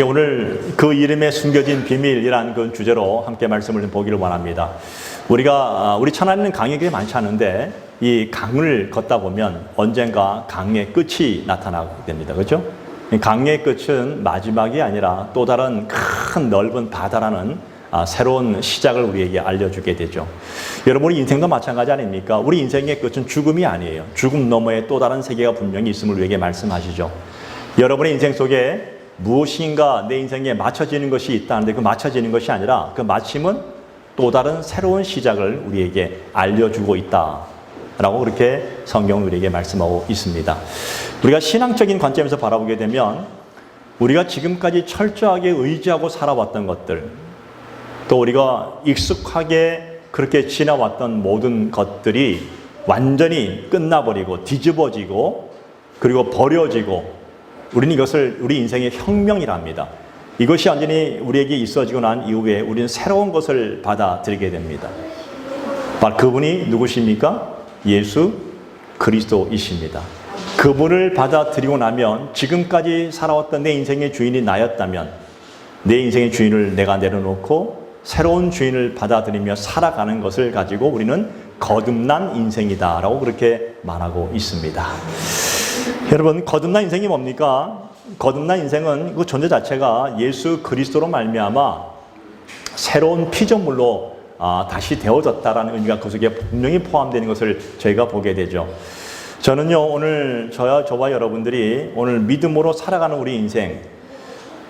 오늘 그 이름에 숨겨진 비밀이라는 그 주제로 함께 말씀을 좀 보기를 원합니다. 우리 천안에는 강이 꽤 많지 않은데 이 강을 걷다 보면 언젠가 강의 끝이 나타나게 됩니다. 그렇죠? 강의 끝은 마지막이 아니라 또 다른 큰 넓은 바다라는 새로운 시작을 우리에게 알려주게 되죠. 여러분, 우리 인생도 마찬가지 아닙니까? 우리 인생의 끝은 죽음이 아니에요. 죽음 너머에 또 다른 세계가 분명히 있음을 우리에게 말씀하시죠. 여러분의 인생 속에 무엇인가 내 인생에 맞춰지는 것이 있다는데 그 맞춰지는 것이 아니라 그 마침은 또 다른 새로운 시작을 우리에게 알려주고 있다라고 그렇게 성경은 우리에게 말씀하고 있습니다. 우리가 신앙적인 관점에서 바라보게 되면 우리가 지금까지 철저하게 의지하고 살아왔던 것들, 또 우리가 익숙하게 그렇게 지나왔던 모든 것들이 완전히 끝나버리고 뒤집어지고 그리고 버려지고 우리는 이것을 우리 인생의 혁명이라 합니다. 이것이 완전히 우리에게 있어지고 난 이후에 우리는 새로운 것을 받아들이게 됩니다. 바로 그분이 누구십니까? 예수 그리스도이십니다. 그분을 받아들이고 나면 지금까지 살아왔던 내 인생의 주인이 나였다면 내 인생의 주인을 내가 내려놓고 새로운 주인을 받아들이며 살아가는 것을 가지고 우리는 거듭난 인생이다라고 그렇게 말하고 있습니다. 여러분, 거듭난 인생이 뭡니까? 거듭난 인생은 그 존재 자체가 예수 그리스도로 말미암아 새로운 피조물로 다시 되어졌다라는 의미가 그 속에 분명히 포함되는 것을 저희가 보게 되죠. 저는요, 오늘 저와 여러분들이 오늘 믿음으로 살아가는 우리 인생,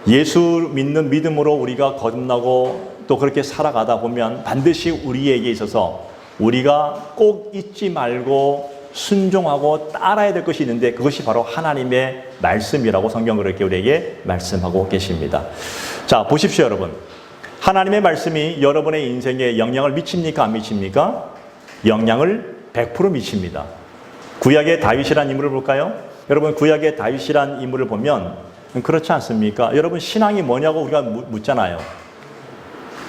예수 믿는 믿음으로 우리가 거듭나고 또 그렇게 살아가다 보면 반드시 우리에게 있어서 우리가 꼭 잊지 말고 순종하고 따라야 될 것이 있는데 그것이 바로 하나님의 말씀이라고 성경 그렇게 우리에게 말씀하고 계십니다. 자, 보십시오, 여러분. 하나님의 말씀이 여러분의 인생에 영향을 미칩니까? 안 미칩니까? 영향을 100% 미칩니다. 구약의 다윗이라는 인물을 볼까요? 여러분, 구약의 다윗이라는 인물을 보면 그렇지 않습니까? 여러분, 신앙이 뭐냐고 우리가 묻잖아요.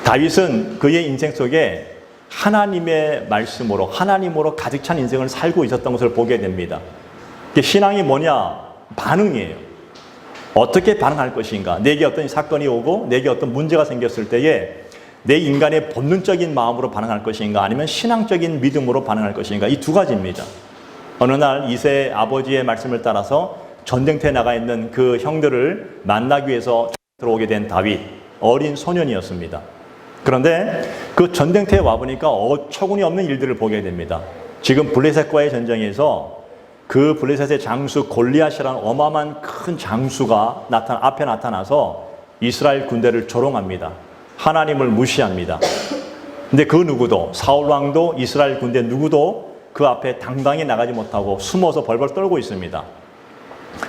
다윗은 그의 인생 속에 하나님의 말씀으로 하나님으로 가득 찬 인생을 살고 있었던 것을 보게 됩니다. 신앙이 뭐냐? 반응이에요. 어떻게 반응할 것인가? 내게 어떤 사건이 오고 내게 어떤 문제가 생겼을 때에 내 인간의 본능적인 마음으로 반응할 것인가? 아니면 신앙적인 믿음으로 반응할 것인가? 이 두 가지입니다. 어느 날 이세의 아버지의 말씀을 따라서 전쟁터에 나가 있는 그 형들을 만나기 위해서 들어오게 된 다윗, 어린 소년이었습니다. 그런데 그 전쟁터에 와보니까 어처구니 없는 일들을 보게 됩니다. 지금 블레셋과의 전쟁에서 그 블레셋의 장수 골리앗이라는 어마어마한 큰 장수가 앞에 나타나서 이스라엘 군대를 조롱합니다. 하나님을 무시합니다. 근데 그 누구도, 사울 왕도 이스라엘 군대 누구도 그 앞에 당당히 나가지 못하고 숨어서 벌벌 떨고 있습니다.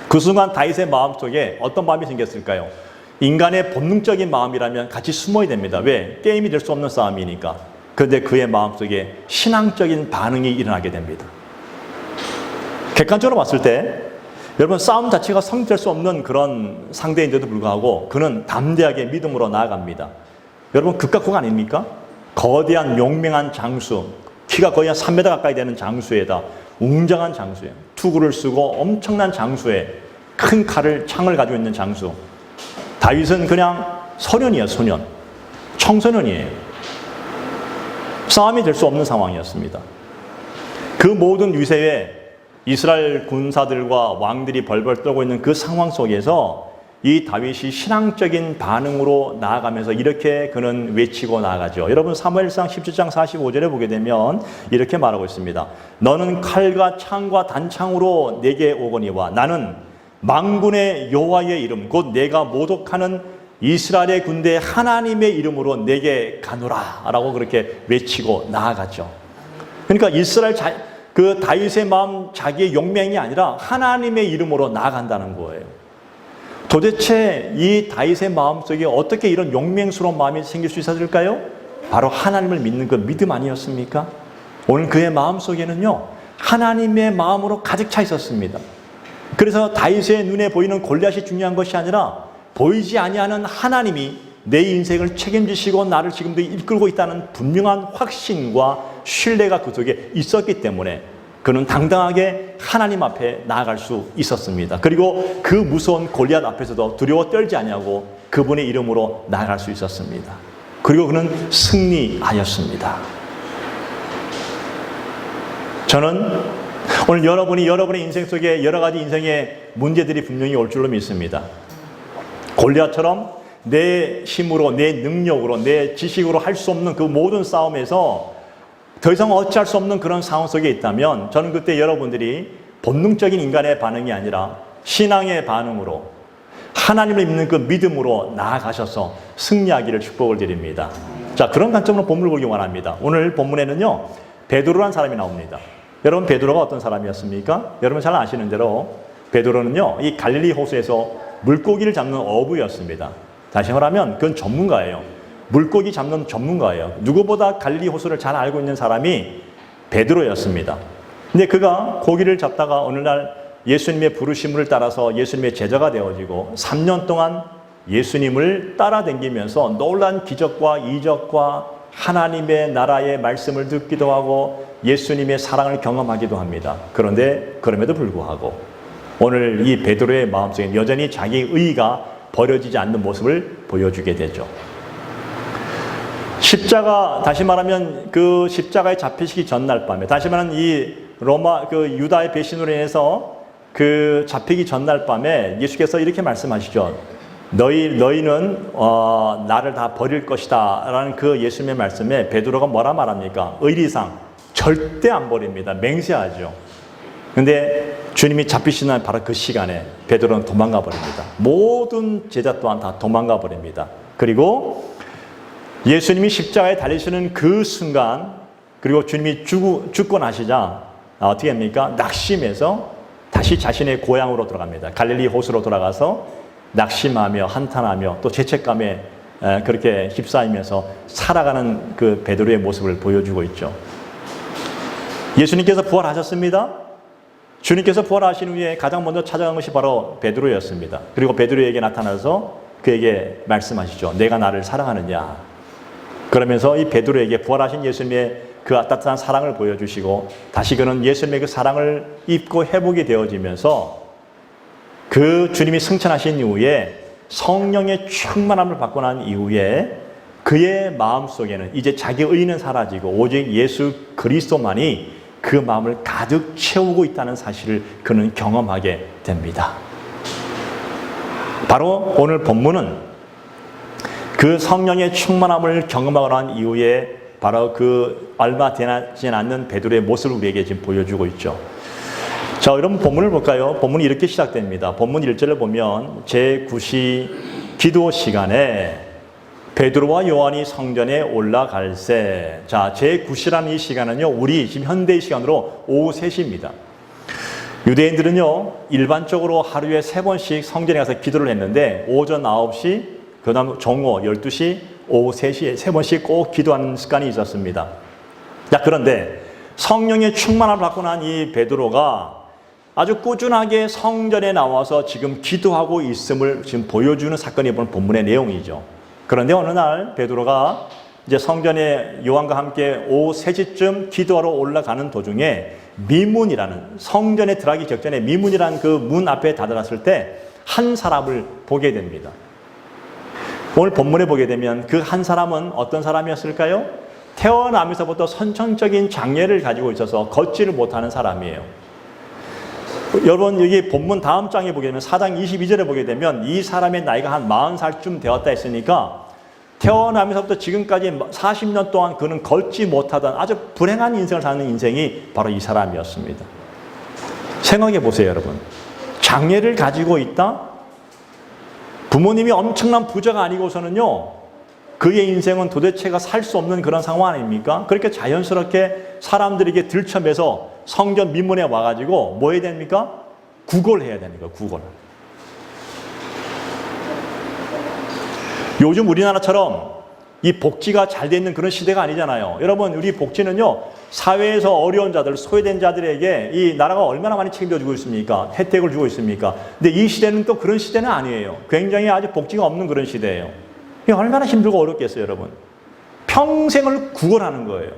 그 순간 다윗의 마음속에 어떤 마음이 생겼을까요? 인간의 본능적인 마음이라면 같이 숨어야 됩니다. 왜? 게임이 될 수 없는 싸움이니까. 그런데 그의 마음속에 신앙적인 반응이 일어나게 됩니다. 객관적으로 봤을 때 여러분, 싸움 자체가 성립될 수 없는 그런 상대인데도 불구하고 그는 담대하게 믿음으로 나아갑니다. 여러분, 극과 극 아닙니까? 거대한 용맹한 장수, 키가 거의 한 3m 가까이 되는 장수에다 웅장한 장수예요. 투구를 쓰고 엄청난 장수에 큰 창을 가지고 있는 장수. 다윗은 그냥 소년이에요, 소년. 청소년이에요. 싸움이 될 수 없는 상황이었습니다. 그 모든 위세에 이스라엘 군사들과 왕들이 벌벌 떨고 있는 그 상황 속에서 이 다윗이 신앙적인 반응으로 나아가면서 이렇게 그는 외치고 나아가죠. 여러분, 사무엘상 17장 45절에 보게 되면 이렇게 말하고 있습니다. 너는 칼과 창과 단창으로 내게 오거니와 나는 만군의 여호와의 이름 곧 내가 모독하는 이스라엘의 군대 하나님의 이름으로 내게 가노라 라고 그렇게 외치고 나아갔죠. 그러니까 그 다윗의 마음, 자기의 용맹이 아니라 하나님의 이름으로 나아간다는 거예요. 도대체 이 다윗의 마음속에 어떻게 이런 용맹스러운 마음이 생길 수 있었을까요? 바로 하나님을 믿는 그 믿음 아니었습니까? 오늘 그의 마음속에는요, 하나님의 마음으로 가득 차 있었습니다. 그래서 다윗의 눈에 보이는 골리앗이 중요한 것이 아니라 보이지 아니하는 하나님이 내 인생을 책임지시고 나를 지금도 이끌고 있다는 분명한 확신과 신뢰가 그 속에 있었기 때문에 그는 당당하게 하나님 앞에 나아갈 수 있었습니다. 그리고 그 무서운 골리앗 앞에서도 두려워 떨지 아니하고 그분의 이름으로 나아갈 수 있었습니다. 그리고 그는 승리하였습니다. 저는 오늘 여러분의 인생 속에 여러 가지 인생의 문제들이 분명히 올 줄로 믿습니다. 골리앗처럼 내 힘으로, 내 능력으로, 내 지식으로 할 수 없는 그 모든 싸움에서 더 이상 어찌할 수 없는 그런 상황 속에 있다면 저는 그때 여러분들이 본능적인 인간의 반응이 아니라 신앙의 반응으로 하나님을 믿는 그 믿음으로 나아가셔서 승리하기를 축복을 드립니다. 자, 그런 관점으로 본문을 보기 원합니다. 오늘 본문에는요, 베드로라는 사람이 나옵니다. 여러분, 베드로가 어떤 사람이었습니까? 여러분 잘 아시는 대로 베드로는요, 이 갈릴리 호수에서 물고기를 잡는 어부였습니다. 다시 말하면 그건 전문가예요. 물고기 잡는 전문가예요. 누구보다 갈릴리 호수를 잘 알고 있는 사람이 베드로였습니다. 근데 그가 고기를 잡다가 어느 날 예수님의 부르심을 따라서 예수님의 제자가 되어지고 3년 동안 예수님을 따라다니면서 놀라운 기적과 이적과 하나님의 나라의 말씀을 듣기도 하고 예수님의 사랑을 경험하기도 합니다. 그런데 그럼에도 불구하고 오늘 이 베드로의 마음속에 여전히 자기의 의의가 버려지지 않는 모습을 보여주게 되죠. 십자가, 다시 말하면 그 십자가에 잡히시기 전날 밤에, 다시 말하면 이 로마, 그 유다의 배신으로 인해서 그 잡히기 전날 밤에 예수께서 이렇게 말씀하시죠. 너희는 나를 다 버릴 것이다 라는 그 예수님의 말씀에 베드로가 뭐라 말합니까? 의리상 절대 안 버립니다. 맹세하죠. 근데 주님이 잡히시는 바로 그 시간에 베드로는 도망가 버립니다. 모든 제자 또한 다 도망가 버립니다. 그리고 예수님이 십자가에 달리시는 그 순간, 그리고 주님이 죽고 나시자 어떻게 합니까? 낙심해서 다시 자신의 고향으로 들어갑니다. 갈릴리 호수로 돌아가서 낙심하며 한탄하며 또 죄책감에 그렇게 휩싸이면서 살아가는 그 베드로의 모습을 보여주고 있죠. 예수님께서 부활하셨습니다. 주님께서 부활하신 후에 가장 먼저 찾아간 것이 바로 베드로였습니다. 그리고 베드로에게 나타나서 그에게 말씀하시죠. 내가 나를 사랑하느냐. 그러면서 이 베드로에게 부활하신 예수님의 그 따뜻한 사랑을 보여주시고 다시 그는 예수님의 그 사랑을 입고 회복이 되어지면서 그 주님이 승천하신 이후에 성령의 충만함을 받고 난 이후에 그의 마음속에는 이제 자기의 의는 사라지고 오직 예수 그리스도만이 그 마음을 가득 채우고 있다는 사실을 그는 경험하게 됩니다. 바로 오늘 본문은 그 성령의 충만함을 경험하고 난 이후에 바로 그 얼마 되지 않는 베드로의 모습을 우리에게 지금 보여주고 있죠. 자, 여러분 본문을 볼까요? 본문이 이렇게 시작됩니다. 본문 1절을 보면 제9시 기도 시간에 베드로와 요한이 성전에 올라갈새. 자, 제9시라는 이 시간은요, 우리 지금 현대의 시간으로 오후 3시입니다. 유대인들은요, 일반적으로 하루에 3번씩 성전에 가서 기도를 했는데 오전 9시, 그 다음 정오 12시, 오후 3시에 3번씩 꼭 기도하는 습관이 있었습니다. 자, 그런데 성령의 충만함을 받고 난 이 베드로가 아주 꾸준하게 성전에 나와서 지금 기도하고 있음을 지금 보여주는 사건이 이번 본문의 내용이죠. 그런데 어느 날 베드로가 이제 성전에 요한과 함께 오후 3시쯤 기도하러 올라가는 도중에 미문이라는, 성전에 들어가기 직전에 미문이라는 그 문 앞에 다다랐을 때 한 사람을 보게 됩니다. 오늘 본문에 보게 되면 그 한 사람은 어떤 사람이었을까요? 태어나면서부터 선천적인 장애를 가지고 있어서 걷지를 못하는 사람이에요. 여러분, 여기 본문 다음 장에 보게 되면 4장 22절에 보게 되면 이 사람의 나이가 한 40살쯤 되었다 했으니까 태어나면서부터 지금까지 40년 동안 그는 걷지 못하던 아주 불행한 인생을 사는 인생이 바로 이 사람이었습니다. 생각해 보세요, 여러분. 장애를 가지고 있다? 부모님이 엄청난 부자가 아니고서는요, 그의 인생은 도대체가 살 수 없는 그런 상황 아닙니까? 그렇게 자연스럽게 사람들에게 들쳐매서 성전 민문에 와가지고 뭐 해야 됩니까? 구걸해야 되는 거예요, 구걸. 요즘 우리나라처럼 이 복지가 잘 돼 있는 그런 시대가 아니잖아요. 여러분, 우리 복지는요, 사회에서 어려운 자들, 소외된 자들에게 이 나라가 얼마나 많이 책임져주고 있습니까? 혜택을 주고 있습니까? 근데 이 시대는 또 그런 시대는 아니에요. 굉장히 아주 복지가 없는 그런 시대예요. 이게 얼마나 힘들고 어렵겠어요, 여러분. 평생을 구걸하는 거예요.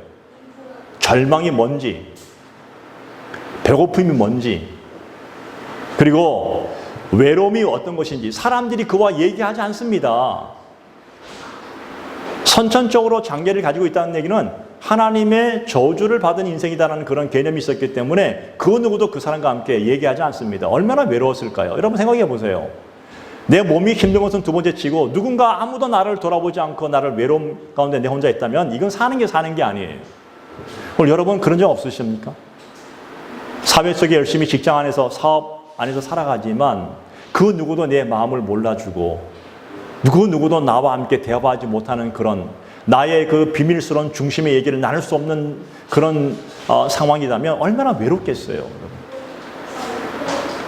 절망이 뭔지, 배고픔이 뭔지, 그리고 외로움이 어떤 것인지 사람들이 그와 얘기하지 않습니다. 선천적으로 장애를 가지고 있다는 얘기는 하나님의 저주를 받은 인생이다라는 그런 개념이 있었기 때문에 그 누구도 그 사람과 함께 얘기하지 않습니다. 얼마나 외로웠을까요? 여러분 생각해 보세요. 내 몸이 힘든 것은 두 번째 치고 누군가 아무도 나를 돌아보지 않고 나를 외로움 가운데 내 혼자 있다면 이건 사는 게 아니에요. 오늘 여러분 그런 적 없으십니까? 사회 속에 열심히 직장 안에서 사업 안에서 살아가지만 그 누구도 내 마음을 몰라주고 그 누구도 나와 함께 대화하지 못하는 그런 나의 그 비밀스러운 중심의 얘기를 나눌 수 없는 그런 상황이라면 얼마나 외롭겠어요.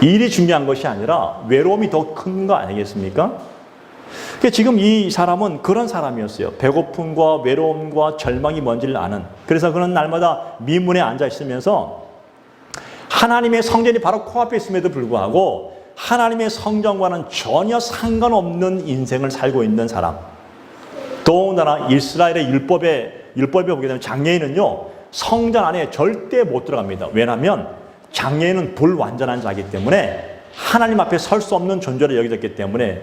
일이 중요한 것이 아니라 외로움이 더 큰 거 아니겠습니까? 그러니까 지금 이 사람은 그런 사람이었어요. 배고픔과 외로움과 절망이 뭔지를 아는. 그래서 그는 날마다 미문에 앉아 있으면서 하나님의 성전이 바로 코앞에 있음에도 불구하고 하나님의 성전과는 전혀 상관없는 인생을 살고 있는 사람. 더군다나 이스라엘의 율법에 보게 되면 장애인은요 성전 안에 절대 못 들어갑니다. 왜냐하면 장애인은 불완전한 자이기 때문에 하나님 앞에 설 수 없는 존재로 여겨졌기 때문에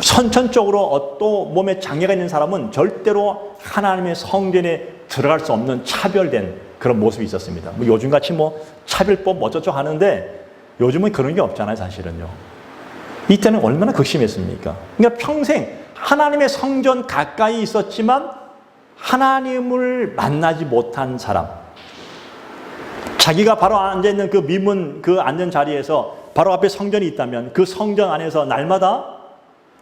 선천적으로 또 몸에 장애가 있는 사람은 절대로 하나님의 성전에 들어갈 수 없는 차별된 그런 모습이 있었습니다. 뭐 요즘같이 뭐 차별법 어쩌죠 하는데 요즘은 그런 게 없잖아요, 사실은요. 이때는 얼마나 극심했습니까? 그러니까 평생 하나님의 성전 가까이 있었지만 하나님을 만나지 못한 사람. 자기가 바로 앉아있는 그 미문 그 앉은 자리에서 바로 앞에 성전이 있다면 그 성전 안에서 날마다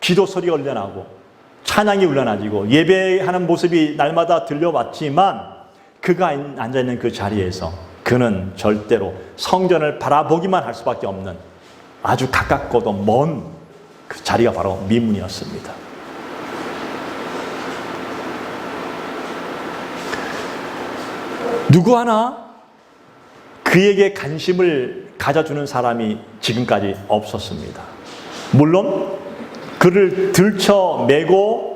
기도 소리가 울려나고 찬양이 울려나지고 예배하는 모습이 날마다 들려왔지만 그가 앉아있는 그 자리에서 그는 절대로 성전을 바라보기만 할 수밖에 없는 아주 가깝고도 먼 그 자리가 바로 미문이었습니다. 누구 하나 그에게 관심을 가져주는 사람이 지금까지 없었습니다. 물론 그를 들쳐매고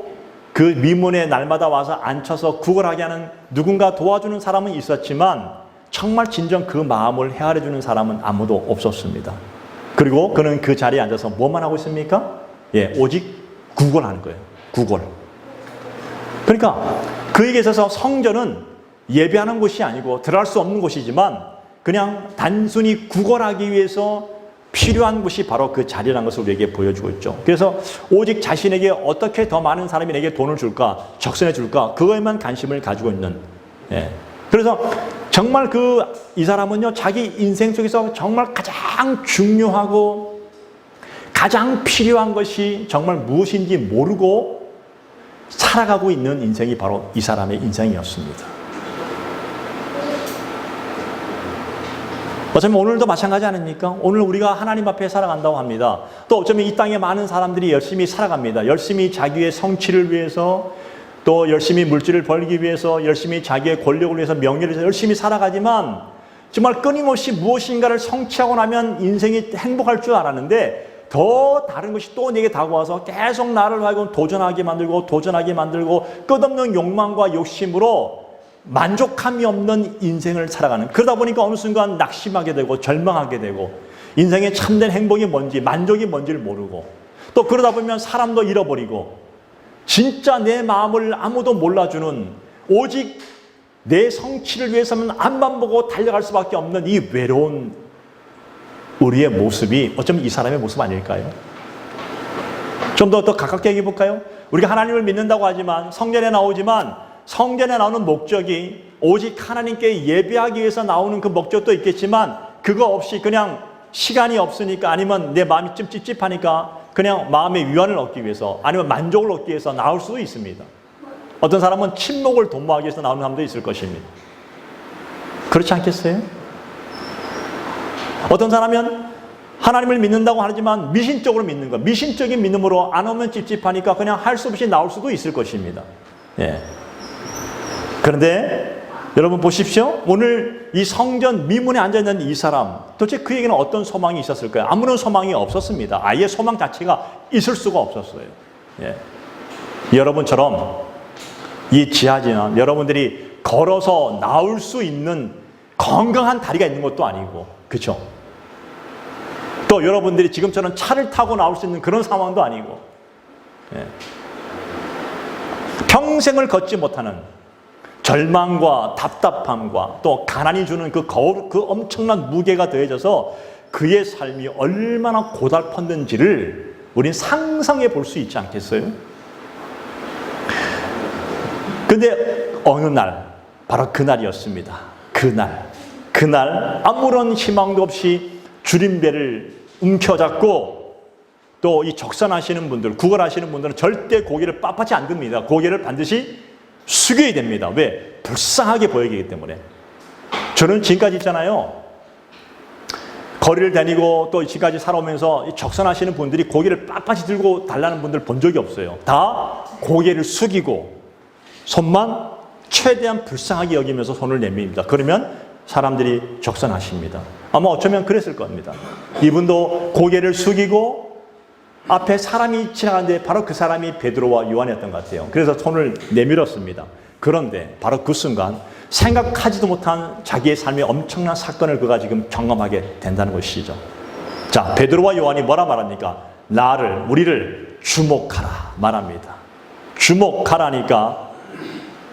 그 미문에 날마다 와서 앉혀서 구걸하게 하는 누군가 도와주는 사람은 있었지만 정말 진정 그 마음을 헤아려주는 사람은 아무도 없었습니다. 그리고 그는 그 자리에 앉아서 뭐만 하고 있습니까? 오직 구걸하는 거예요. 구걸. 그러니까 그에게 있어서 성전은 예배하는 곳이 아니고 들어갈 수 없는 곳이지만 그냥 단순히 구걸하기 위해서 필요한 곳이 바로 그 자리라는 것을 우리에게 보여주고 있죠. 그래서 오직 자신에게 어떻게 더 많은 사람이 내게 돈을 줄까, 적선해 줄까, 그거에만 관심을 가지고 있는. 그래서 정말 이 사람은요, 자기 인생 속에서 정말 가장 중요하고 가장 필요한 것이 정말 무엇인지 모르고 살아가고 있는 인생이 바로 이 사람의 인생이었습니다. 어쩌면 오늘도 마찬가지 아닙니까? 오늘 우리가 하나님 앞에 살아간다고 합니다. 또 어쩌면 이 땅에 많은 사람들이 열심히 살아갑니다. 열심히 자기의 성취를 위해서 또 열심히 물질을 벌기 위해서 열심히 자기의 권력을 위해서 명예를 위해서 열심히 살아가지만 정말 끊임없이 무엇인가를 성취하고 나면 인생이 행복할 줄 알았는데 더 다른 것이 또 내게 다가와서 계속 나를 하여금 도전하게 만들고 끝없는 욕망과 욕심으로 만족함이 없는 인생을 살아가는, 그러다 보니까 어느 순간 낙심하게 되고 절망하게 되고 인생의 참된 행복이 뭔지 만족이 뭔지를 모르고 또 그러다 보면 사람도 잃어버리고 진짜 내 마음을 아무도 몰라주는 오직 내 성취를 위해서는 앞만 보고 달려갈 수밖에 없는 이 외로운 우리의 모습이 어쩌면 이 사람의 모습 아닐까요? 좀 더 가깝게 얘기해 볼까요? 우리가 하나님을 믿는다고 하지만 성전에 나오지만 성전에 나오는 목적이 오직 하나님께 예배하기 위해서 나오는 그 목적도 있겠지만 그거 없이 그냥 시간이 없으니까 아니면 내 마음이 좀 찝찝하니까 그냥 마음의 위안을 얻기 위해서 아니면 만족을 얻기 위해서 나올 수도 있습니다. 어떤 사람은 친목을 도모하기 위해서 나오는 사람도 있을 것입니다. 그렇지 않겠어요? 어떤 사람은 하나님을 믿는다고 하지만 미신적으로 믿는 것, 미신적인 믿음으로 안 오면 찝찝하니까 그냥 할 수 없이 나올 수도 있을 것입니다. 그런데 여러분 보십시오. 오늘 이 성전 미문에 앉아있는 이 사람, 도대체 그에게는 어떤 소망이 있었을까요? 아무런 소망이 없었습니다. 아예 소망 자체가 있을 수가 없었어요. 여러분처럼 이 지하진은 여러분들이 걸어서 나올 수 있는 건강한 다리가 있는 것도 아니고, 그렇죠? 또 여러분들이 지금처럼 차를 타고 나올 수 있는 그런 상황도 아니고, 예. 평생을 걷지 못하는 절망과 답답함과 또 가난이 주는 그 엄청난 무게가 더해져서 그의 삶이 얼마나 고달팠는지를 우리는 상상해 볼 수 있지 않겠어요? 근데 어느 날, 바로 그날이었습니다. 그날 아무런 희망도 없이 주림배를 움켜잡고, 또 이 적선하시는 분들, 구걸하시는 분들은 절대 고개를 빳빳이 안 듭니다. 고개를 반드시 숙여야 됩니다. 왜? 불쌍하게 보이기 때문에. 저는 지금까지 있잖아요, 거리를 다니고 또 지금까지 살아오면서 적선하시는 분들이 고개를 빳빳이 들고 달라는 분들 본 적이 없어요. 다 고개를 숙이고 손만 최대한 불쌍하게 여기면서 손을 내밉니다. 그러면 사람들이 적선하십니다. 아마 어쩌면 그랬을 겁니다. 이분도 고개를 숙이고 앞에 사람이 지나가는데 바로 그 사람이 베드로와 요한이었던 것 같아요. 그래서 손을 내밀었습니다. 그런데 바로 그 순간 생각하지도 못한 자기의 삶의 엄청난 사건을 그가 지금 경험하게 된다는 것이죠. 자, 베드로와 요한이 뭐라 말합니까? 우리를 주목하라 말합니다. 주목하라니까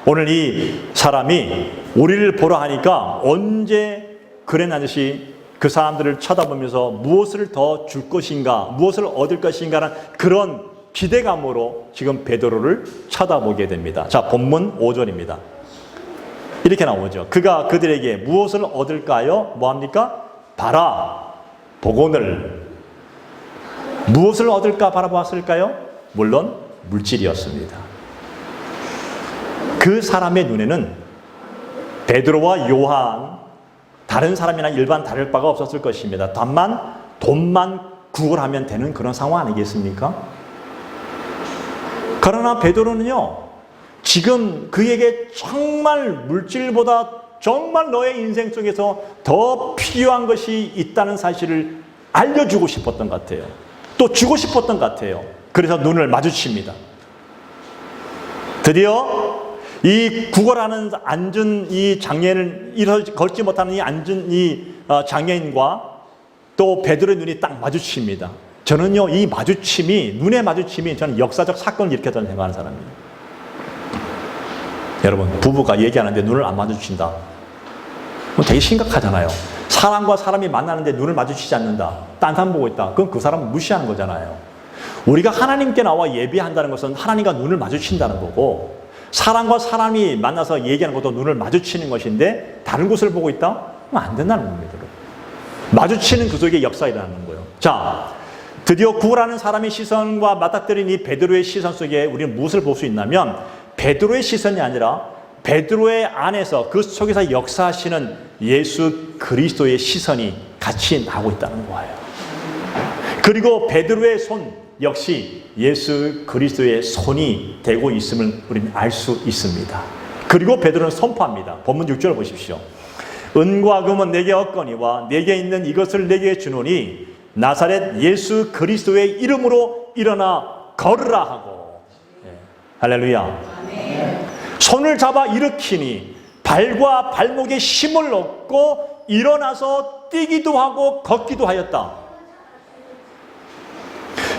오늘 이 사람이 우리를 보러 하니까 언제 그랬는지 그 사람들을 쳐다보면서 무엇을 더 줄 것인가, 무엇을 얻을 것인가라는 그런 기대감으로 지금 베드로를 쳐다보게 됩니다. 자, 본문 5절입니다. 이렇게 나오죠. 그가 그들에게 무엇을 얻을까요? 뭐합니까? 봐라, 보고늘. 무엇을 얻을까 바라보았을까요? 물론 물질이었습니다. 그 사람의 눈에는 베드로와 요한, 다른 사람이나 일반 다를 바가 없었을 것입니다. 다만 돈만 구걸하면 되는 그런 상황 아니겠습니까? 그러나 베드로는요, 지금 그에게 정말 물질보다 정말 너의 인생 속에서 더 필요한 것이 있다는 사실을 알려주고 싶었던 것 같아요. 또 주고 싶었던 것 같아요. 그래서 눈을 마주칩니다. 드디어 이 구걸하는 앉은 이 장애인을 걷지 못하는 이 앉은 이 장애인과 또 베드로의 눈이 딱 마주칩니다. 저는요, 이 눈의 마주침이 저는 역사적 사건을 일으켰다고 생각하는 사람이에요. 여러분, 부부가 얘기하는데 눈을 안 마주친다. 되게 심각하잖아요. 사람과 사람이 만나는데 눈을 마주치지 않는다. 딴 사람 보고 있다. 그건 그 사람을 무시하는 거잖아요. 우리가 하나님께 나와 예배한다는 것은 하나님과 눈을 마주친다는 거고, 사람과 사람이 만나서 얘기하는 것도 눈을 마주치는 것인데 다른 곳을 보고 있다? 그럼 안 된다는 겁니다. 마주치는 그 속에 역사가 일어나는 거예요. 자, 드디어 구걸하는 사람의 시선과 맞닥뜨린 이 베드로의 시선 속에 우리는 무엇을 볼 수 있냐면, 베드로의 시선이 아니라 베드로의 안에서 그 속에서 역사하시는 예수 그리스도의 시선이 같이 나오고 있다는 거예요. 그리고 베드로의 손 역시 예수 그리스도의 손이 되고 있음을 우리는 알 수 있습니다. 그리고 베드로는 선포합니다. 본문 6절 보십시오. 은과 금은 내게 없거니와 내게 있는 이것을 내게 주노니 나사렛 예수 그리스도의 이름으로 일어나 걸으라 하고. 네. 할렐루야. 아멘. 손을 잡아 일으키니 발과 발목에 힘을 얻고 일어나서 뛰기도 하고 걷기도 하였다.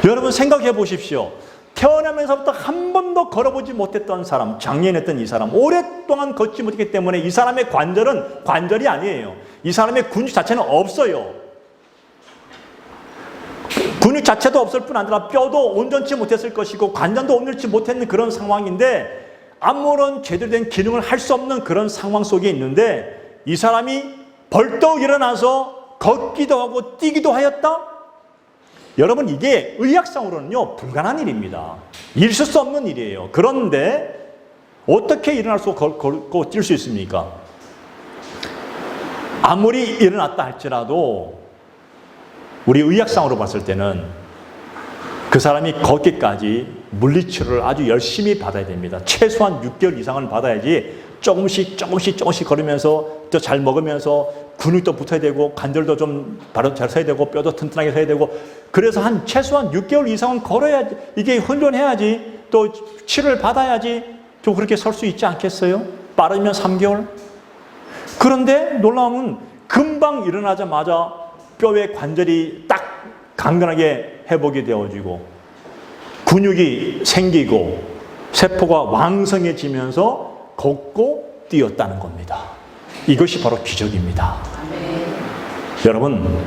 여러분 생각해 보십시오. 태어나면서부터 한 번도 걸어보지 못했던 사람, 장애인했던 이 사람, 오랫동안 걷지 못했기 때문에 이 사람의 관절은 관절이 아니에요. 이 사람의 근육 자체는 없어요. 근육 자체도 없을 뿐 아니라 뼈도 온전치 못했을 것이고 관절도 온전치 못했는 그런 상황인데, 아무런 제대로 된 기능을 할 수 없는 그런 상황 속에 있는데 이 사람이 벌떡 일어나서 걷기도 하고 뛰기도 하였다? 여러분, 이게 의학상으로는요 불가능한 일입니다. 있을 수 없는 일이에요. 그런데 어떻게 일어날 수 걷고 뛸 수 있습니까? 아무리 일어났다 할지라도 우리 의학상으로 봤을 때는 그 사람이 걷기까지 물리치료를 아주 열심히 받아야 됩니다. 최소한 6개월 이상은 받아야지 조금씩 걸으면서 또 잘 먹으면서 근육도 붙어야 되고 관절도 좀 바로 잘 서야 되고 뼈도 튼튼하게 서야 되고, 그래서 최소한 6개월 이상은 걸어야지, 이게 훈련해야지, 또 치료를 받아야지 좀 그렇게 설 수 있지 않겠어요? 빠르면 3개월? 그런데 놀라움은 금방 일어나자마자 뼈의 관절이 딱 강건하게 회복이 되어지고 근육이 생기고 세포가 왕성해지면서 걷고 뛰었다는 겁니다. 이것이 바로 기적입니다. 여러분,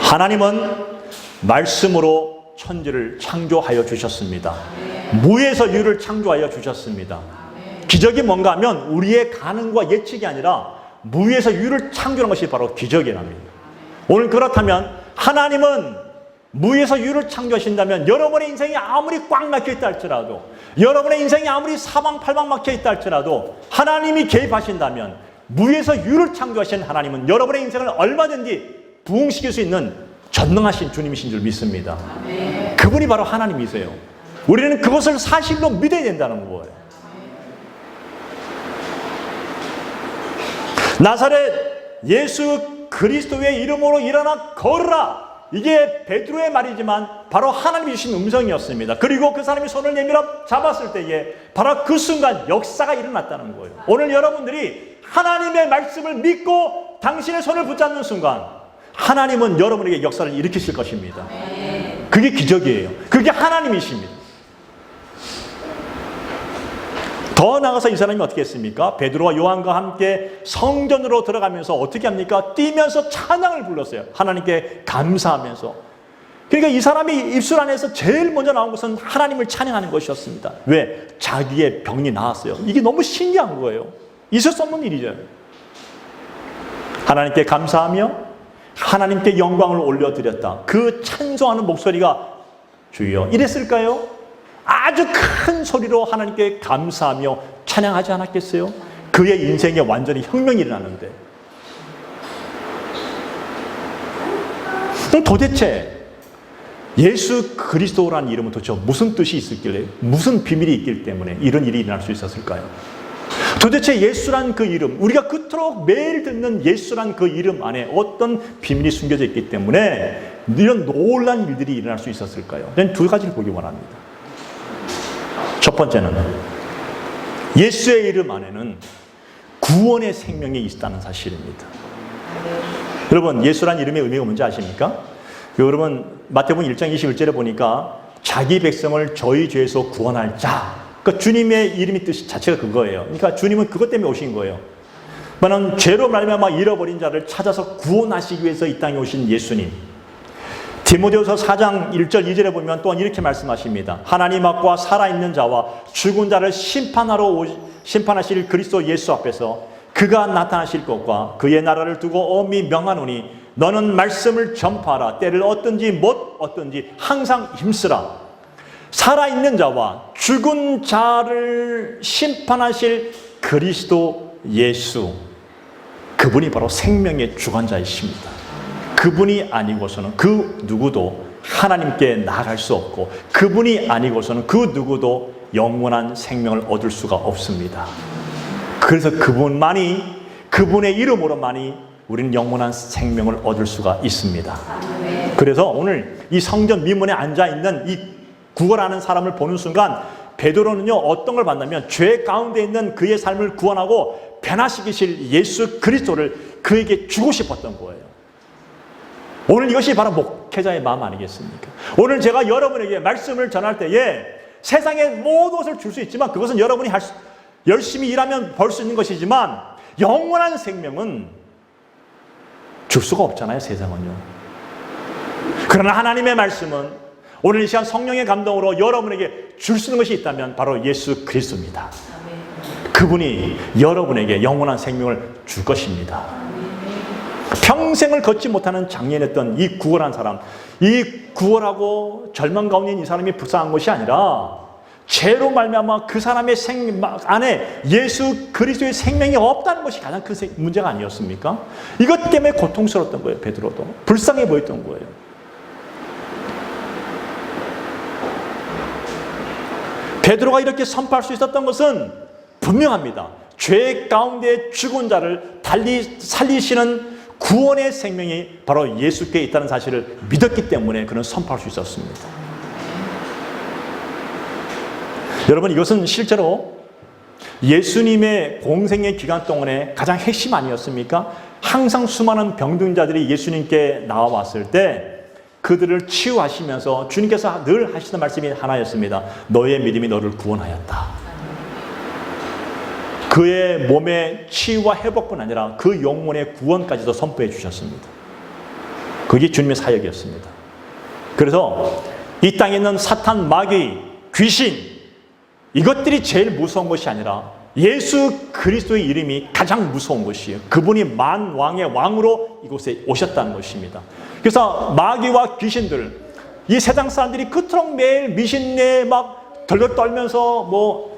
하나님은 말씀으로 천지를 창조하여 주셨습니다. 무에서 유를 창조하여 주셨습니다. 기적이 뭔가 하면 우리의 가능과 예측이 아니라 무에서 유를 창조하는 것이 바로 기적이랍니다. 오늘 그렇다면 하나님은 무에서 유를 창조하신다면 여러분의 인생이 아무리 꽉 막혀 있다 할지라도, 여러분의 인생이 아무리 사방팔방 막혀 있다 할지라도 하나님이 개입하신다면 무에서 유를 창조하신 하나님은 여러분의 인생을 얼마든지 부흥시킬 수 있는 전능하신 주님이신 줄 믿습니다. 그분이 바로 하나님이세요. 우리는 그것을 사실로 믿어야 된다는 거예요. 나사렛 예수 그리스도의 이름으로 일어나 걸으라. 이게 베드로의 말이지만 바로 하나님이 주신 음성이었습니다. 그리고 그 사람이 손을 내밀어 잡았을 때에 바로 그 순간 역사가 일어났다는 거예요. 오늘 여러분들이 하나님의 말씀을 믿고 당신의 손을 붙잡는 순간 하나님은 여러분에게 역사를 일으키실 것입니다. 그게 기적이에요. 그게 하나님이십니다. 더 나아가서 이 사람이 어떻게 했습니까? 베드로와 요한과 함께 성전으로 들어가면서 어떻게 합니까? 뛰면서 찬양을 불렀어요. 하나님께 감사하면서. 그러니까 이 사람이 입술 안에서 제일 먼저 나온 것은 하나님을 찬양하는 것이었습니다. 왜? 자기의 병이 나았어요. 이게 너무 신기한 거예요. 있을 수 없는 일이죠. 하나님께 감사하며 하나님께 영광을 올려드렸다. 그 찬송하는 목소리가 주여 이랬을까요? 아주 큰 소리로 하나님께 감사하며 찬양하지 않았겠어요? 그의 인생에 완전히 혁명이 일어나는데, 도대체 예수 그리스도라는 이름은 도대체 무슨 뜻이 있었길래, 무슨 비밀이 있기 때문에 이런 일이 일어날 수 있었을까요? 도대체 예수란 그 이름, 우리가 그토록 매일 듣는 예수란 그 이름 안에 어떤 비밀이 숨겨져 있기 때문에 이런 놀라운 일들이 일어날 수 있었을까요? 저는 두 가지를 보기 원합니다. 첫 번째는 예수의 이름 안에는 구원의 생명이 있다는 사실입니다. 여러분, 예수란 이름의 의미가 뭔지 아십니까? 여러분, 마태복음 1장 21절에 보니까 자기 백성을 저희 죄에서 구원할 자. 그러니까 주님의 이름의 뜻 자체가 그거예요. 그러니까 주님은 그것 때문에 오신 거예요. 나는 죄로 말미암아 잃어버린 자를 찾아서 구원하시기 위해서 이 땅에 오신 예수님. 디모데후서 4장 1절 2절에 보면 또한 이렇게 말씀하십니다. 하나님 앞과 살아있는 자와 죽은 자를 심판하실 그리스도 예수 앞에서 그가 나타나실 것과 그의 나라를 두고 엄히 명하노니 너는 말씀을 전파하라. 때를 얻든지 못 얻든지 항상 힘쓰라. 살아있는 자와 죽은 자를 심판하실 그리스도 예수, 그분이 바로 생명의 주관자이십니다. 그분이 아니고서는 그 누구도 하나님께 나아갈 수 없고, 그분이 아니고서는 그 누구도 영원한 생명을 얻을 수가 없습니다. 그래서 그분만이, 그분의 이름으로만이 우리는 영원한 생명을 얻을 수가 있습니다. 그래서 오늘 이 성전 미문에 앉아있는 이 구걸하는 사람을 보는 순간 베드로는요, 어떤 걸 봤냐면 죄 가운데 있는 그의 삶을 구원하고 변화시키실 예수 그리스도를 그에게 주고 싶었던 거예요. 오늘 이것이 바로 목회자의 마음 아니겠습니까? 오늘 제가 여러분에게 말씀을 전할 때에 세상의 모든 것을 줄 수 있지만 그것은 여러분이 열심히 일하면 벌 수 있는 것이지만 영원한 생명은 줄 수가 없잖아요, 세상은요. 그러나 하나님의 말씀은 오늘 이 시간 성령의 감동으로 여러분에게 줄 수 있는 것이 있다면 바로 예수 그리스도입니다. 그분이 여러분에게 영원한 생명을 줄 것입니다. 평생을 걷지 못하는 장애인이었던 이 구걸한 사람, 이 구걸하고 절망 가운데 있는 이 사람이 불쌍한 것이 아니라 죄로 말미암아 그 사람의 안에 예수 그리스도의 생명이 없다는 것이 가장 큰 문제가 아니었습니까? 이것 때문에 고통스러웠던 거예요. 베드로도 불쌍해 보였던 거예요. 베드로가 이렇게 선포할 수 있었던 것은 분명합니다. 죄 가운데 죽은 자를 달리 살리시는 구원의 생명이 바로 예수께 있다는 사실을 믿었기 때문에 그는 선포할 수 있었습니다. 여러분, 이것은 실제로 예수님의 공생의 기간 동안에 가장 핵심 아니었습니까? 항상 수많은 병든자들이 예수님께 나와왔을 때 그들을 치유하시면서 주님께서 늘 하시는 말씀이 하나였습니다. 너의 믿음이 너를 구원하였다. 그의 몸의 치유와 회복뿐 아니라 그 영혼의 구원까지도 선포해 주셨습니다. 그게 주님의 사역이었습니다. 그래서 이 땅에 있는 사탄, 마귀, 귀신, 이것들이 제일 무서운 것이 아니라 예수 그리스도의 이름이 가장 무서운 것이에요. 그분이 만왕의 왕으로 이곳에 오셨다는 것입니다. 그래서 마귀와 귀신들, 이 세상 사람들이 그토록 매일 미신내에 막 덜덜 떨면서 뭐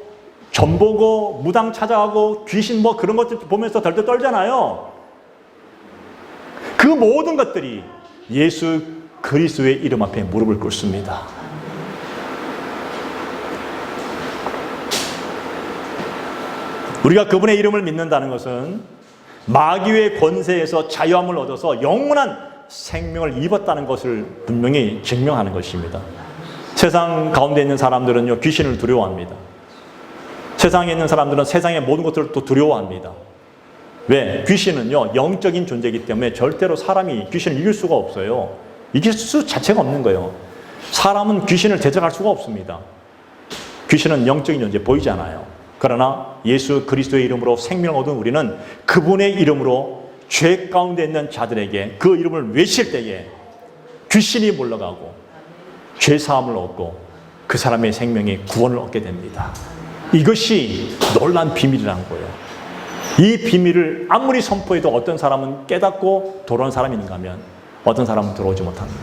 전보고 무당 찾아가고 귀신 뭐 그런 것들 보면서 덜덜 떨잖아요. 그 모든 것들이 예수 그리스도의 이름 앞에 무릎을 꿇습니다. 우리가 그분의 이름을 믿는다는 것은 마귀의 권세에서 자유함을 얻어서 영원한 생명을 입었다는 것을 분명히 증명하는 것입니다. 세상 가운데 있는 사람들은요, 귀신을 두려워합니다. 세상에 있는 사람들은 세상의 모든 것들을 또 두려워합니다. 왜? 귀신은요, 영적인 존재이기 때문에 절대로 사람이 귀신을 이길 수가 없어요. 이길 수 자체가 없는 거예요. 사람은 귀신을 대적할 수가 없습니다. 귀신은 영적인 존재, 보이지 않아요. 그러나 예수 그리스도의 이름으로 생명을 얻은 우리는 그분의 이름으로 죄 가운데 있는 자들에게 그 이름을 외칠 때에 귀신이 물러가고 죄 사함을 얻고 그 사람의 생명에 구원을 얻게 됩니다. 이것이 놀라운 비밀이라는 거예요. 이 비밀을 아무리 선포해도 어떤 사람은 깨닫고 돌아온 사람이 있는가 하면 어떤 사람은 들어오지 못합니다.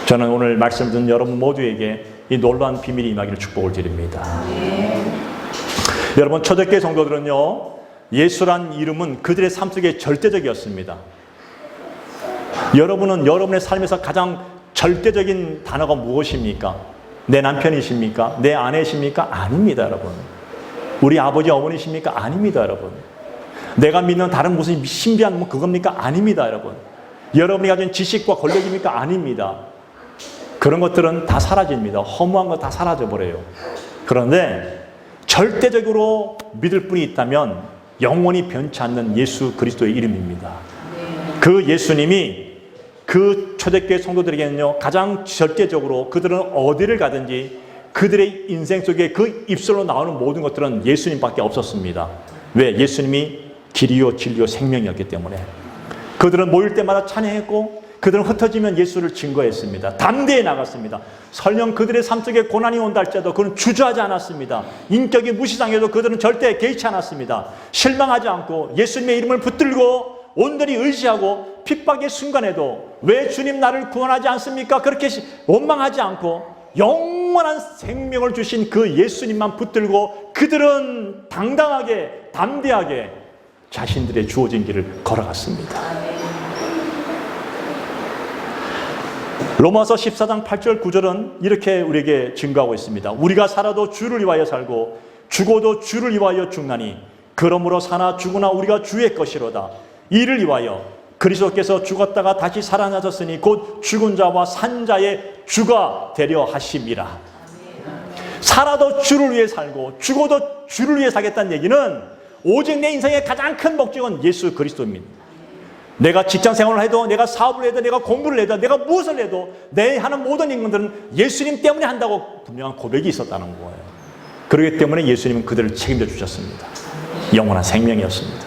저는 오늘 말씀 듣는 여러분 모두에게 이 놀라운 비밀이 임하기를 축복을 드립니다. 여러분, 초대교회 성도들은요, 예수란 이름은 그들의 삶 속에 절대적이었습니다. 여러분은 여러분의 삶에서 가장 절대적인 단어가 무엇입니까? 내 남편이십니까? 내 아내십니까? 아닙니다, 여러분. 우리 아버지, 어머니십니까? 아닙니다, 여러분. 내가 믿는 다른 무슨 신비한 그겁니까? 아닙니다, 여러분. 여러분이 가진 지식과 권력입니까? 아닙니다. 그런 것들은 다 사라집니다. 허무한 거 다 사라져버려요. 그런데 절대적으로 믿을 분이 있다면 영원히 변치 않는 예수 그리스도의 이름입니다. 그 예수님이 그 초대교회 성도들에게는요, 가장 절대적으로 그들은 어디를 가든지 그들의 인생 속에 그 입술로 나오는 모든 것들은 예수님밖에 없었습니다. 왜? 예수님이 길이요 진리요 생명이었기 때문에. 그들은 모일 때마다 찬양했고 그들은 흩어지면 예수를 증거했습니다. 담대히 나갔습니다. 설령 그들의 삶 속에 고난이 온다 할지라도 그들은 주저하지 않았습니다. 인격이 무시당해도 그들은 절대 개의치 않았습니다. 실망하지 않고 예수님의 이름을 붙들고 온전히 의지하고 핍박의 순간에도 왜 주님 나를 구원하지 않습니까? 그렇게 원망하지 않고 영원한 생명을 주신 그 예수님만 붙들고 그들은 당당하게 담대하게 자신들의 주어진 길을 걸어갔습니다. 로마서 14장 8절 9절은 이렇게 우리에게 증거하고 있습니다. 우리가 살아도 주를 위하여 살고 죽어도 주를 위하여 죽나니 그러므로 사나 죽으나 우리가 주의 것이로다. 이를 위하여 그리스도께서 죽었다가 다시 살아나셨으니 곧 죽은 자와 산 자의 주가 되려 하심이라. 살아도 주를 위해 살고 죽어도 주를 위해 살겠다는 얘기는 오직 내 인생의 가장 큰 목적은 예수 그리스도입니다. 내가 직장 생활을 해도, 내가 사업을 해도, 내가 공부를 해도, 내가 무엇을 해도 내 하는 모든 인간들은 예수님 때문에 한다고 분명한 고백이 있었다는 거예요. 그렇기 때문에 예수님은 그들을 책임져 주셨습니다. 영원한 생명이었습니다.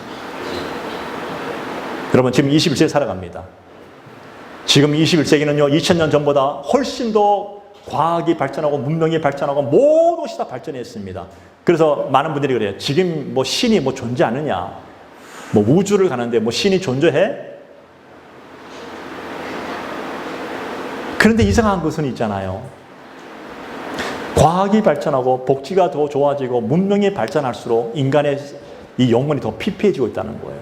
여러분, 지금 21세기 살아갑니다. 지금 21세기는요 2000년 전보다 훨씬 더 과학이 발전하고 문명이 발전하고 모든 것이 다 발전했습니다. 그래서 많은 분들이 그래요. 지금 뭐 신이 뭐 존재하느냐, 뭐 우주를 가는데 뭐 신이 존재해? 그런데 이상한 것은 있잖아요. 과학이 발전하고 복지가 더 좋아지고 문명이 발전할수록 인간의 이 영혼이 더 피폐해지고 있다는 거예요.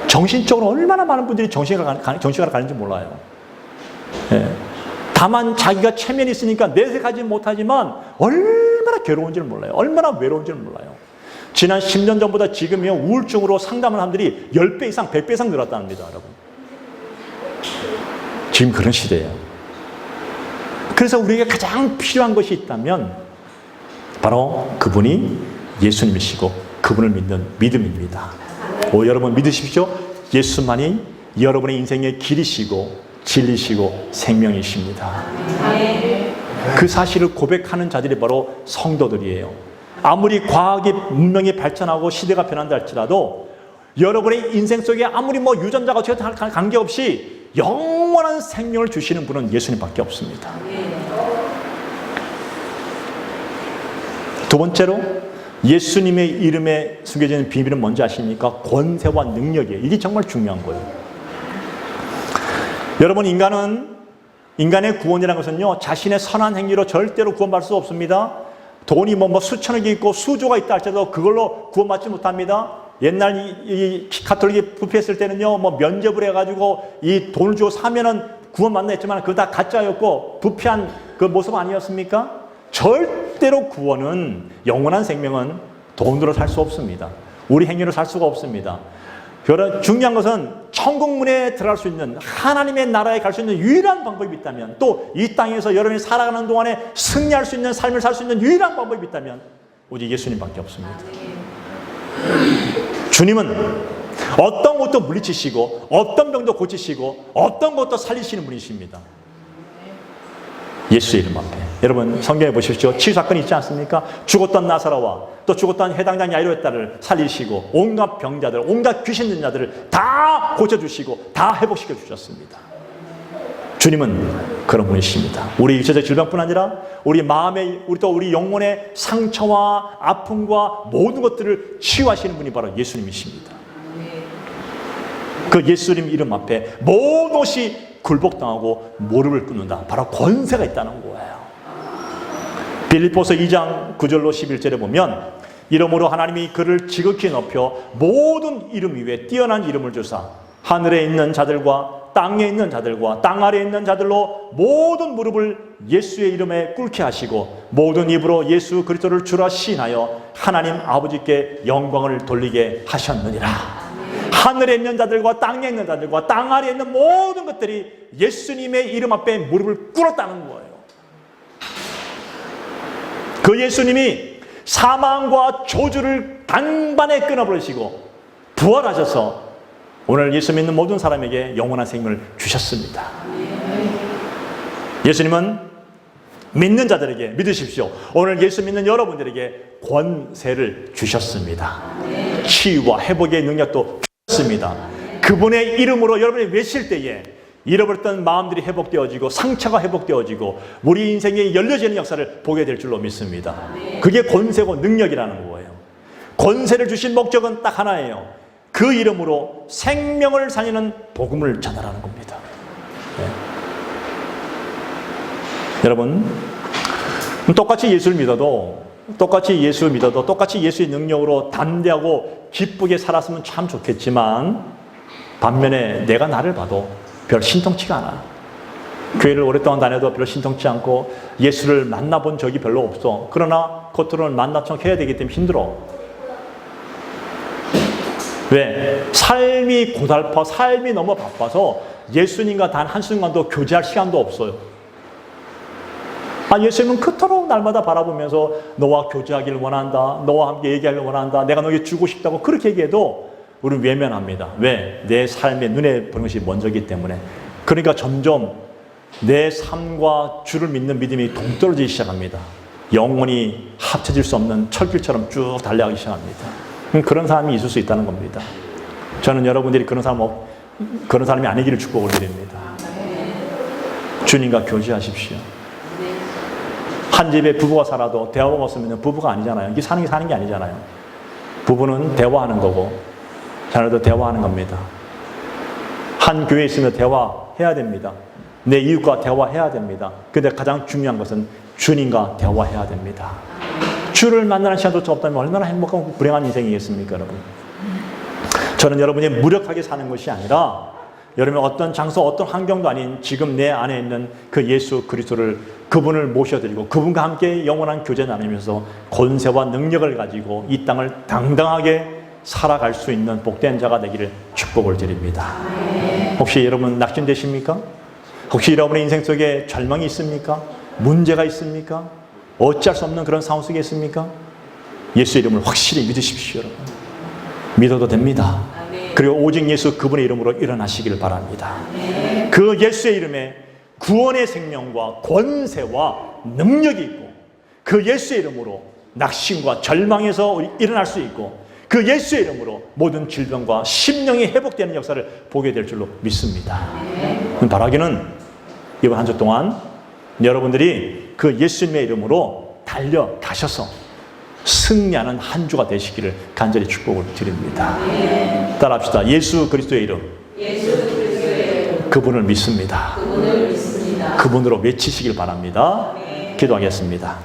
정신적으로 얼마나 많은 분들이 정신과를 가는지 몰라요. 예. 다만 자기가 체면이 있으니까 내색하지 못하지만 얼마나 괴로운지를 몰라요. 얼마나 외로운지를 몰라요. 지난 10년 전보다 지금이요 우울증으로 상담하는 사람들이 10배 이상, 100배 이상 늘었답니다, 여러분. 지금 그런 시대예요. 그래서 우리에게 가장 필요한 것이 있다면 바로 그분이 예수님이시고 그분을 믿는 믿음입니다. 여러분 믿으십시오. 예수만이 여러분의 인생의 길이시고 진리시고 생명이십니다. 그 사실을 고백하는 자들이 바로 성도들이에요. 아무리 과학이 문명이 발전하고 시대가 변한다 할지라도 여러분의 인생 속에 아무리 유전자가 어떻게 관계없이 영원한 생명을 주시는 분은 예수님밖에 없습니다. 두 번째로 예수님의 이름에 숨겨진 비밀은 뭔지 아십니까? 권세와 능력이에요. 이게 정말 중요한 거예요. 여러분, 인간의 구원이라는 것은요, 자신의 선한 행위로 절대로 구원받을 수 없습니다. 돈이 수천억이 있고 수조가 있다 할지라도 그걸로 구원받지 못합니다. 옛날 이 가톨릭이 부패했을 때는요, 면접을 해가지고 이 돈을 주고 사면은 구원받나 했지만 그거 다 가짜였고 부패한 그 모습 아니었습니까? 절대로 구원은, 영원한 생명은 돈으로 살 수 없습니다. 우리 행위로 살 수가 없습니다. 중요한 것은 천국문에 들어갈 수 있는, 하나님의 나라에 갈 수 있는 유일한 방법이 있다면, 또 이 땅에서 여러분이 살아가는 동안에 승리할 수 있는 삶을 살 수 있는 유일한 방법이 있다면 오직 예수님밖에 없습니다. 주님은 어떤 것도 물리치시고 어떤 병도 고치시고 어떤 것도 살리시는 분이십니다. 예수의 이름 앞에. 여러분 성경에 보십시오. 치유 사건이 있지 않습니까? 죽었던 나사로와 또 죽었던 해당장 야이로의 살리시고 온갖 병자들, 온갖 귀신 들린 자들을 다 고쳐주시고 다 회복시켜 주셨습니다. 주님은 그런 분이십니다. 우리 육체적 질병뿐 아니라 우리 마음의, 우리 영혼의 상처와 아픔과 모든 것들을 치유하시는 분이 바로 예수님이십니다. 그 예수님 이름 앞에 모든 것이 굴복당하고 무릎을 꿇는다. 바로 권세가 있다는 거예요. 빌립보서 2장 9절로 11절에 보면 이름으로 하나님이 그를 지극히 높여 모든 이름 위에 뛰어난 이름을 주사 하늘에 있는 자들과 땅에 있는 자들과 땅 아래에 있는 자들로 모든 무릎을 예수의 이름에 꿇게 하시고 모든 입으로 예수 그리스도를 주라 시인하여 하나님 아버지께 영광을 돌리게 하셨느니라. 하늘에 있는 자들과 땅에 있는 자들과 땅 아래에 있는 모든 것들이 예수님의 이름 앞에 무릎을 꿇었다는 거예요. 그 예수님이 사망과 저주를 단번에 끊어버리시고 부활하셔서 오늘 예수 믿는 모든 사람에게 영원한 생명을 주셨습니다. 예수님은 믿는 자들에게, 믿으십시오, 오늘 예수 믿는 여러분들에게 권세를 주셨습니다. 치유와 회복의 능력도 주셨습니다. 그분의 이름으로 여러분이 외칠 때에 잃어버렸던 마음들이 회복되어지고 상처가 회복되어지고 우리 인생에 열려지는 역사를 보게 될 줄로 믿습니다. 그게 권세고 능력이라는 거예요. 권세를 주신 목적은 딱 하나예요. 그 이름으로 생명을 살리는 복음을 전하라는 겁니다. 네. 여러분, 똑같이 예수를 믿어도 똑같이 예수의 능력으로 담대하고 기쁘게 살았으면 참 좋겠지만 반면에 내가 나를 봐도 별 신통치가 않아. 교회를 오랫동안 다녀도 별로 신통치 않고 예수를 만나본 적이 별로 없어. 그러나 겉으로는 만나척 해야 되기 때문에 힘들어. 왜? 삶이 고달파, 삶이 너무 바빠서 예수님과 단 한순간도 교제할 시간도 없어요. 예수님은 그토록 날마다 바라보면서 너와 교제하기를 원한다, 너와 함께 얘기하기를 원한다, 내가 너에게 주고 싶다고 그렇게 얘기해도 우리는 외면합니다. 왜? 내 삶에 눈에 보는 것이 먼저이기 때문에. 그러니까 점점 내 삶과 주를 믿는 믿음이 동떨어지기 시작합니다. 영원히 합쳐질 수 없는 철길처럼 쭉 달려가기 시작합니다. 그런 사람이 있을 수 있다는 겁니다. 저는 여러분들이 그런 사람이 아니기를 축복을 드립니다. 주님과 교제하십시오. 한 집에 부부가 살아도 대화가 없으면 부부가 아니잖아요. 이게 사는 게 아니잖아요. 부부는 대화하는 거고 자녀도 대화하는 겁니다. 한 교회에 있으면 대화해야 됩니다. 내 이웃과 대화해야 됩니다. 근데 가장 중요한 것은 주님과 대화해야 됩니다. 주를 만나는 시간도 없다면 얼마나 행복하고 불행한 인생이겠습니까, 여러분? 저는 여러분이 무력하게 사는 것이 아니라 여러분 어떤 장소, 어떤 환경도 아닌 지금 내 안에 있는 그 예수 그리스도를, 그분을 모셔드리고 그분과 함께 영원한 교제 나누면서 권세와 능력을 가지고 이 땅을 당당하게 살아갈 수 있는 복된 자가 되기를 축복을 드립니다. 혹시 여러분 낙심되십니까? 혹시 여러분의 인생 속에 절망이 있습니까? 문제가 있습니까? 어찌할 수 없는 그런 상황 속에 있습니까? 예수의 이름을 확실히 믿으십시오, 여러분. 믿어도 됩니다. 그리고 오직 예수 그분의 이름으로 일어나시기를 바랍니다. 그 예수의 이름에 구원의 생명과 권세와 능력이 있고, 그 예수의 이름으로 낙심과 절망에서 우리 일어날 수 있고, 그 예수의 이름으로 모든 질병과 심령이 회복되는 역사를 보게 될 줄로 믿습니다. 바라기는 이번 한 주 동안 여러분들이 그 예수님의 이름으로 달려가셔서 승리하는 한 주가 되시기를 간절히 축복을 드립니다. 따라합시다. 예수 그리스도의 이름. 그분을 믿습니다. 그분으로 외치시길 바랍니다. 기도하겠습니다.